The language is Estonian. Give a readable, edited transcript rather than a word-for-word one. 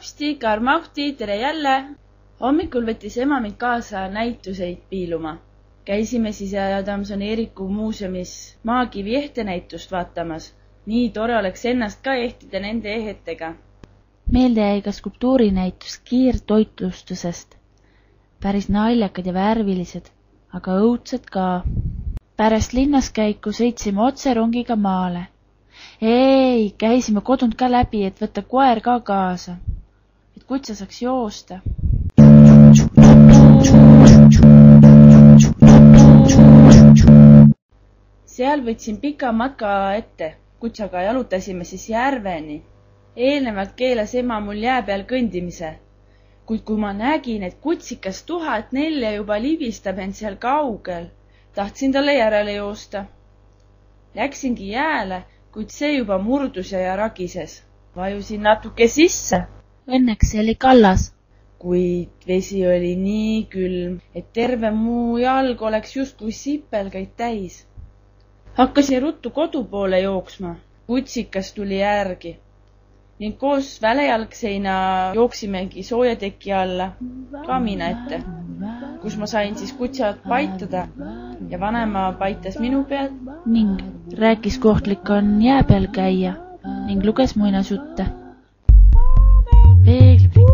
Hopsti, karmauhti, tere jälle! Hommikul võttis ema mind kaasa näituseid piiluma. Käisime siis Adamson Eeriku muuseumis maakivi ehtenäitust vaatamas. Nii tore oleks ennast ka ehtida nende ehetega. Meelde jäi ka skulptuurinäitus kiirtoitlustusest. Päris naljakad ja värvilised, aga õudsed ka. Pärast linnaskäiku sõitsime otse rongiga maale. Ei, käisime kodunt ka läbi, et võtta koer ka kaasa, et kutsa saaks joosta. Seal võtsin pika matka ette, kutsaga jalutasime siis järveni. Eelnevalt keelas ema mul jää peal kõndimise, kuid kui ma nägin, et kutsikas 1004 juba libistab end seal kaugel, tahtsin talle järele joosta. Läksingi jääle, kuid see juba murdus ja ragises. Vajusin natuke sisse. Õnneks see oli kallas. Kuid vesi oli nii külm, et terve muu jalg oleks justkui sipelgaid täis. Hakkasin ruttu kodu poole jooksma. Kutsikas tuli järgi. Ning koos välejalgseina jooksimegi soojateki alla kamina ette, kus ma sain siis kutsat paitada ja vanema paitas minu peal ning rääkis kohtlik on jää peal käia ning luges muinasjutte. Peegliplik.